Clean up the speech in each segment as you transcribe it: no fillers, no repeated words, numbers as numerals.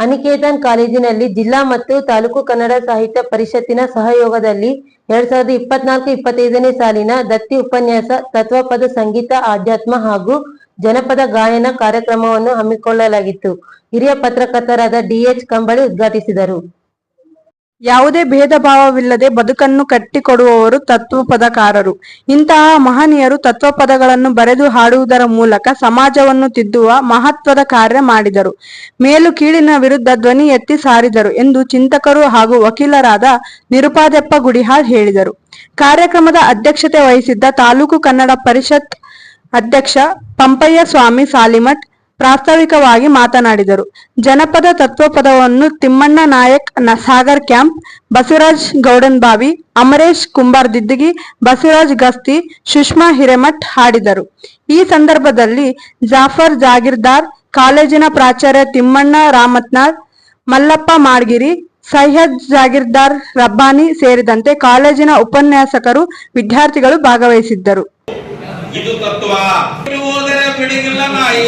ಅನಿಕೇತನ್ ಕಾಲೇಜಿನಲ್ಲಿ ಜಿಲ್ಲಾ ಮತ್ತು ತಾಲೂಕು ಕನ್ನಡ ಸಾಹಿತ್ಯ ಪರಿಷತ್ತಿನ ಸಹಯೋಗದಲ್ಲಿ 2024-25ನೇ ಸಾಲಿನ ದತ್ತಿ ಉಪನ್ಯಾಸ ತತ್ವಪದ ಸಂಗೀತ ಆಧ್ಯಾತ್ಮ ಹಾಗೂ ಜನಪದ ಗಾಯನ ಕಾರ್ಯಕ್ರಮವನ್ನು ಹಮ್ಮಿಕೊಳ್ಳಲಾಗಿತ್ತು. ಹಿರಿಯ ಪತ್ರಕರ್ತರಾದ ಡಿಎಚ್ ಕಂಬಳಿ ಉದ್ಘಾಟಿಸಿದರು. ಯಾವುದೇ ಭೇದ ಭಾವವಿಲ್ಲದೆ ಬದುಕನ್ನು ಕಟ್ಟಿಕೊಡುವವರು ತತ್ವಪದಕಾರರು. ಇಂತಹ ಮಹನೀಯರು ತತ್ವಪದಗಳನ್ನು ಬರೆದು ಹಾಡುವುದರ ಮೂಲಕ ಸಮಾಜವನ್ನು ತಿದ್ದುವ ಮಹತ್ವದ ಕಾರ್ಯ ಮಾಡಿದರು. ಮೇಲು ಕೀಳಿನ ವಿರುದ್ಧ ಧ್ವನಿ ಎತ್ತಿ ಸಾರಿದರು ಎಂದು ಚಿಂತಕರು ಹಾಗೂ ವಕೀಲರಾದ ನಿರುಪಾದೆಪ್ಪ ಗುಡಿಹಾಳ್ ಹೇಳಿದರು. ಕಾರ್ಯಕ್ರಮದ ಅಧ್ಯಕ್ಷತೆ ವಹಿಸಿದ್ದ ತಾಲೂಕು ಕನ್ನಡ ಪರಿಷತ್ ಅಧ್ಯಕ್ಷ ಪಂಪಯ್ಯ ಸ್ವಾಮಿ ಸಾಲಿಮಠ್ ಪ್ರಾಸ್ತಾವಿಕವಾಗಿ ಮಾತನಾಡಿದರು. ಜನಪದ ತತ್ವಪದವನ್ನು ತಿಮ್ಮಣ್ಣ ನಾಯಕ್ ಸಾಗರ್ ಕ್ಯಾಂಪ್, ಬಸವರಾಜ್ ಗೌಡನ್ಬಾವಿ, ಅಮರೇಶ್ ಕುಂಬಾರ್ ದಿದ್ದಗಿ, ಬಸವರಾಜ್ ಗಸ್ತಿ, ಸುಷ್ಮಾ ಹಿರೇಮಠ್ ಹಾಡಿದರು. ಈ ಸಂದರ್ಭದಲ್ಲಿ ಜಾಫರ್ ಜಾಗೀರ್ದಾರ್, ಕಾಲೇಜಿನ ಪ್ರಾಚಾರ್ಯ ತಿಮ್ಮಣ್ಣ ರಾಮತ್ನಾಳ್, ಮಲ್ಲಪ್ಪ ಮಾಡ್ಗಿರಿ, ಸೈಯದ್ ಜಾಗೀರ್ದಾರ್ ರಬ್ಬಾನಿ ಸೇರಿದಂತೆ ಕಾಲೇಜಿನ ಉಪನ್ಯಾಸಕರು, ವಿದ್ಯಾರ್ಥಿಗಳು ಭಾಗವಹಿಸಿದ್ದರು. ಇದು ತತ್ವ. ಹೋದರೆ ಬಿಡಿಗಿಲ್ಲ ನಾಯಿ.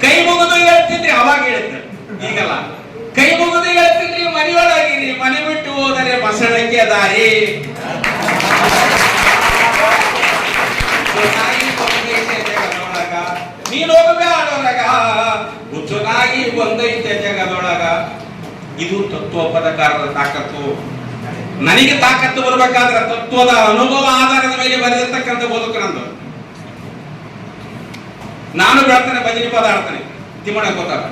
ಕೈ ಮುಗಿದು ಹೇಳ್ತಿದ್ರಿ, ಅವಾಗ ಹೇಳ್ತಾರೆ, ಈಗಲ್ಲ. ಕೈ ಮುಗಿದು ಹೇಳ್ತಿದ್ರಿ, ಮನೆಯೊಳಗಿರಿ, ಮನೆ ಬಿಟ್ಟು ಹೋದರೆ ಮಸಣಕ್ಕೆ ದಾರಿ. ನೀನು ಹೋಗಬೇಡೊಳಗ ಹುಚ್ಚನಾಗಿ ಒಂದೈತೆ ಜಗದೊಳಗ. ಇದು ತತ್ವಪದಕಾರರ ತಾಕತ್ತು. ನನಗೆ ತಾಕತ್ತು ಬರಬೇಕಾದ್ರೆ ತತ್ವದ ಅನುಭವ ಆಧಾರದ ಮೇಲೆ ಬರೆದಿರ್ತಕ್ಕಂಥ ಬದುಕು ನಂದು. ನಾನು ಬೆಳ್ತಾನೆ, ಭಜನಿ ಪದ ಆಡ್ತಾನೆ, ತಿಮ್ಮಣ್ಣ ಗೊತ್ತಾಗ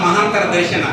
ಮಹಾಂತರ ದರ್ಶನ.